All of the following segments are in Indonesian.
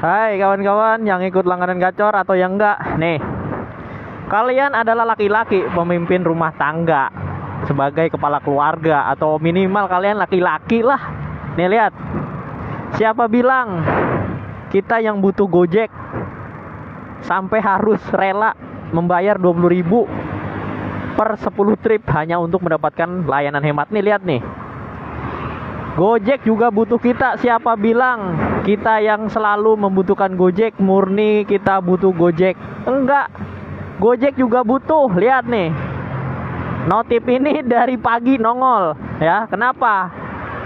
Hai kawan-kawan yang ikut langganan gacor atau yang enggak. Nih, kalian adalah laki-laki pemimpin rumah tangga, sebagai kepala keluarga, atau minimal kalian laki-laki lah. Nih lihat, siapa bilang kita yang butuh Gojek sampai harus rela membayar 20.000 per 10 trip hanya untuk mendapatkan layanan hemat. Nih lihat nih, Gojek juga butuh kita. Siapa bilang kita yang selalu membutuhkan Gojek, murni kita butuh Gojek? Enggak, Gojek juga butuh. Lihat nih, notif ini dari pagi nongol ya. Kenapa?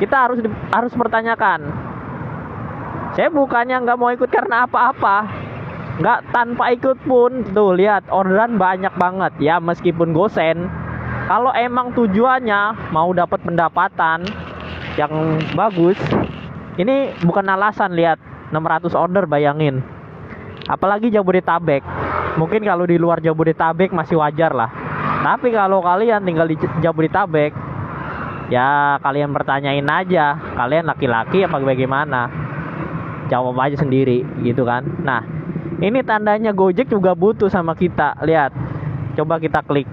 Kita harus pertanyakan. Saya bukannya nggak mau ikut karena apa-apa, nggak, tanpa ikut pun tuh lihat orderan banyak banget ya. Meskipun gosen, kalau emang tujuannya mau dapat pendapatan yang bagus, ini bukan alasan. Lihat 600 order, bayangin. Apalagi Jabodetabek. Mungkin kalau di luar Jabodetabek masih wajar lah, tapi kalau kalian tinggal di Jabodetabek, ya kalian pertanyain aja, kalian laki-laki apa bagaimana? Jawab aja sendiri gitu kan. Nah, ini tandanya Gojek juga butuh sama kita. Lihat, coba kita klik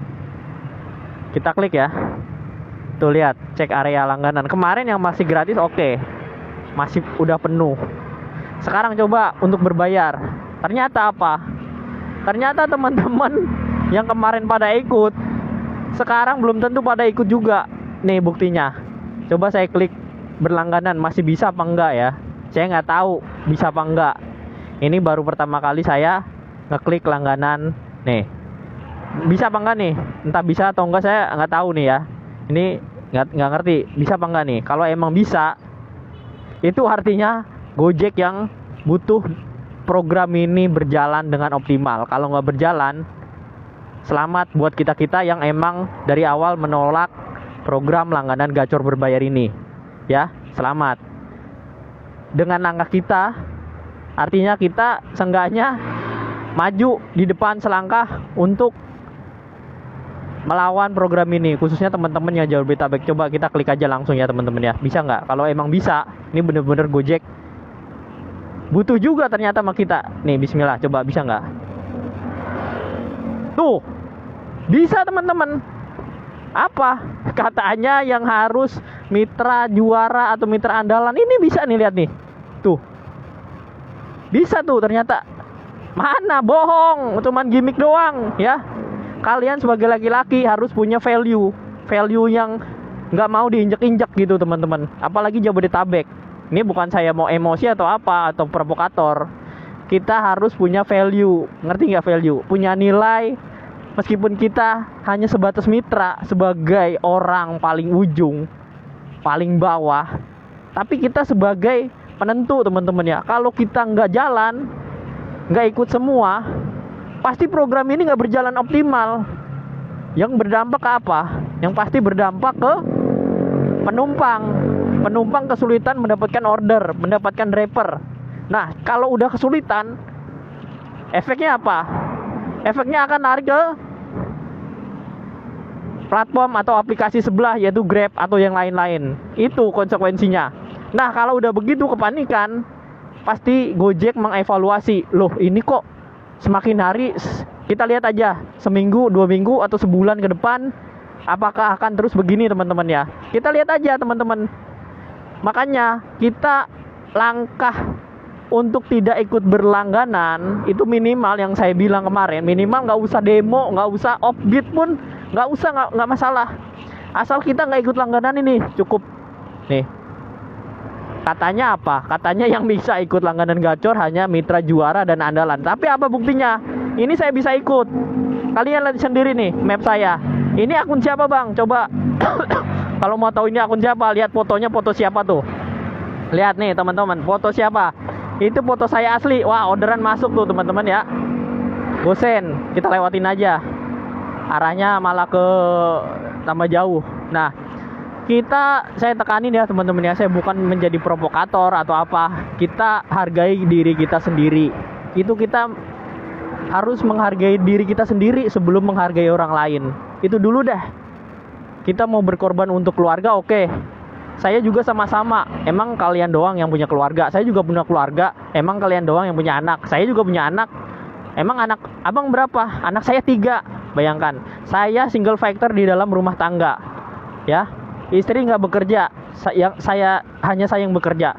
ya. Tuh lihat, cek area langganan. Kemarin yang masih gratis oke, masih udah penuh. Sekarang coba untuk berbayar. Ternyata apa? Ternyata teman-teman yang kemarin pada ikut, sekarang belum tentu pada ikut juga. Nih buktinya. Coba saya klik berlangganan, masih bisa apa enggak ya? Saya nggak tahu bisa apa enggak. Ini baru pertama kali saya ngeklik langganan. Nih, bisa apa enggak nih? Entah bisa atau enggak saya nggak tahu nih ya. Ini nggak ngerti bisa apa enggak nih. Kalau emang bisa, itu artinya Gojek yang butuh program ini berjalan dengan optimal. Kalau nggak berjalan, selamat buat kita yang emang dari awal menolak program langganan gacor berbayar ini ya. Selamat. Dengan langkah kita, artinya kita seenggaknya maju di depan selangkah untuk melawan program ini, khususnya teman-teman yang Jabodetabek. Coba kita klik aja langsung ya teman-teman ya. Bisa nggak? Kalau emang bisa, ini bener-bener Gojek butuh juga ternyata sama kita. Nih bismillah, coba bisa nggak? Tuh, bisa teman-teman. Apa? Katanya yang harus mitra juara atau mitra andalan. Ini bisa nih, lihat nih. Tuh. Bisa tuh ternyata. Mana, bohong, cuman gimmick doang ya. Kalian sebagai laki-laki harus punya value yang nggak mau diinjek-injek gitu teman-teman. Apalagi Jabodetabek. Ini bukan saya mau emosi atau apa atau provokator. Kita harus punya value, ngerti nggak value? Punya nilai. Meskipun kita hanya sebatas mitra, sebagai orang paling ujung, paling bawah, tapi kita sebagai penentu teman-teman ya. Kalau kita nggak jalan, nggak ikut semua, pasti program ini nggak berjalan optimal. Yang berdampak ke apa? Yang pasti berdampak ke penumpang kesulitan mendapatkan order, mendapatkan driver. Nah, kalau udah kesulitan, efeknya apa? Efeknya akan narik ke platform atau aplikasi sebelah, yaitu Grab atau yang lain-lain. Itu konsekuensinya. Nah, kalau udah begitu kepanikan, pasti Gojek mengevaluasi. Loh, ini kok semakin hari, kita lihat aja seminggu, 2 minggu, atau sebulan ke depan, apakah akan terus begini teman-teman ya. Kita lihat aja teman-teman. Makanya kita langkah untuk tidak ikut berlangganan itu minimal, yang saya bilang kemarin, minimal nggak usah demo, nggak usah offbeat pun, nggak usah, nggak masalah, asal kita nggak ikut langganan ini cukup. Nih, katanya apa? Katanya yang bisa ikut langganan gacor hanya mitra juara dan andalan. Tapi apa buktinya? Ini saya bisa ikut. Kalian lihat sendiri nih map saya. Ini akun siapa bang? Coba kalau mau tahu ini akun siapa, lihat fotonya, foto siapa tuh. Lihat nih teman-teman, foto siapa? Itu foto saya asli. Wah, orderan masuk tuh teman-teman ya. Gosen, kita lewatin aja. Arahnya malah ke tambah jauh. Nah, saya tekanin ya teman-teman ya, saya bukan menjadi provokator atau apa. Kita hargai diri kita sendiri. Itu kita harus menghargai diri kita sendiri sebelum menghargai orang lain. Itu dulu dah. Kita mau berkorban untuk keluarga, oke. saya juga sama-sama. Emang kalian doang yang punya keluarga, saya juga punya keluarga. Emang kalian doang yang punya anak, saya juga punya anak. Emang anak abang berapa? Anak saya 3. Bayangkan, saya single factor di dalam rumah tangga, ya. Istri nggak bekerja, hanya saya yang bekerja.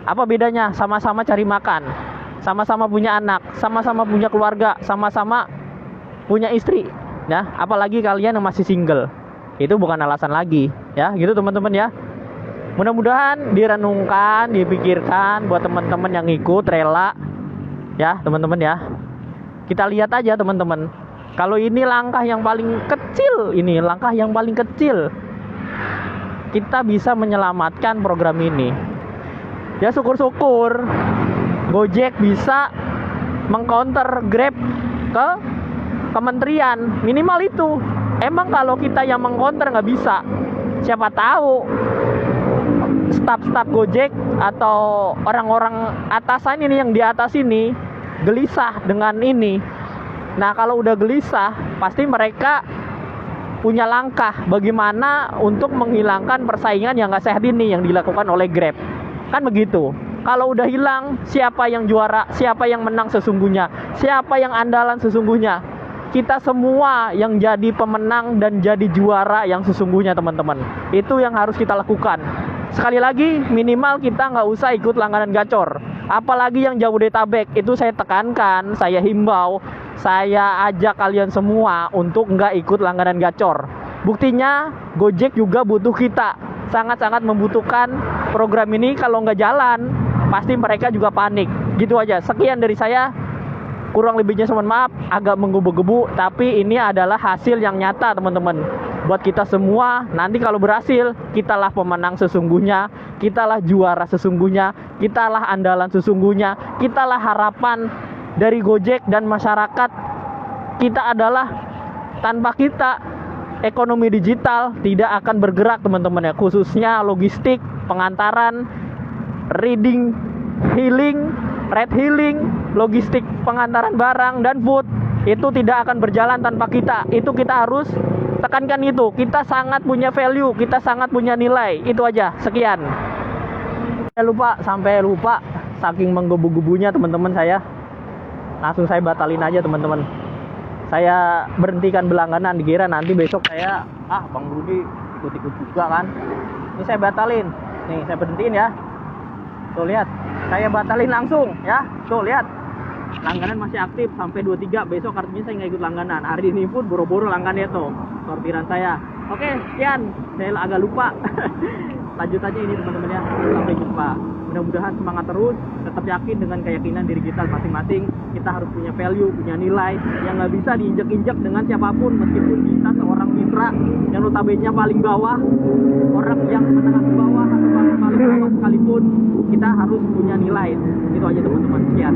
Apa bedanya? Sama-sama cari makan, sama-sama punya anak, sama-sama punya keluarga, sama-sama punya istri. Ya, apalagi kalian yang masih single, itu bukan alasan lagi, ya. Gitu teman-teman ya. Mudah-mudahan direnungkan, dipikirkan buat teman-teman yang ikut rela, ya teman-teman ya. Kita lihat aja teman-teman. Kalau ini langkah yang paling kecil, kita bisa menyelamatkan program ini. Ya syukur-syukur Gojek bisa mengcounter Grab ke kementerian, minimal itu. Emang kalau kita yang mengcounter nggak bisa, siapa tahu staf-staf Gojek atau orang-orang atasan ini yang di atas ini gelisah dengan ini. Nah kalau udah gelisah, pasti mereka punya langkah bagaimana untuk menghilangkan persaingan yang nggak sehat ini yang dilakukan oleh Grab. Kan begitu. Kalau udah hilang, siapa yang juara, siapa yang menang sesungguhnya, siapa yang andalan sesungguhnya. Kita semua yang jadi pemenang dan jadi juara yang sesungguhnya teman-teman. Itu yang harus kita lakukan. Sekali lagi, minimal kita nggak usah ikut langganan gacor. Apalagi yang Jabodetabek, itu saya tekankan, saya himbau, saya ajak kalian semua untuk nggak ikut langganan gacor. Buktinya, Gojek juga butuh kita. Sangat-sangat membutuhkan program ini. Kalau nggak jalan, pasti mereka juga panik. Gitu aja. Sekian dari saya. Kurang lebihnya mohon maaf, agak menggebu-gebu, tapi ini adalah hasil yang nyata teman-teman. Buat kita semua, nanti kalau berhasil, kitalah pemenang sesungguhnya, kitalah juara sesungguhnya, kitalah andalan sesungguhnya, kitalah harapan dari Gojek dan masyarakat. Kita adalah, tanpa kita, ekonomi digital tidak akan bergerak teman-teman ya, khususnya logistik, pengantaran, reading, healing, ride hailing, logistik pengantaran barang dan food itu tidak akan berjalan tanpa kita. Itu kita harus tekankan itu. Kita sangat punya value, kita sangat punya nilai. Itu aja. Sekian. Sampai lupa saking menggebu-gebunya teman-teman saya. Langsung saya batalin aja teman-teman. Saya berhentikan berlangganan, dikira nanti besok saya Bang Rudi ikut-ikut juga kan. Ini saya batalin. Nih, saya berhentiin ya. Tuh lihat, saya batalin langsung ya. Tuh lihat, langganan masih aktif sampai 23. Besok artinya saya nggak ikut langganan. Hari ini pun boro-boro langganannya tuh, sortiran saya. Oke, sekian. Saya agak lupa. Lanjut aja ini teman-teman ya. Sampai jumpa. Mudah-mudahan semangat terus. Tetap yakin dengan keyakinan diri kita masing-masing. Kita harus punya value, punya nilai yang nggak bisa diinjek-injek dengan siapapun. Meskipun kita seorang mitra yang notabene paling bawah, orang yang menengah ke bawah atau paling bawah sekalipun, kita harus punya nilai. Itu aja teman-teman. Sekian.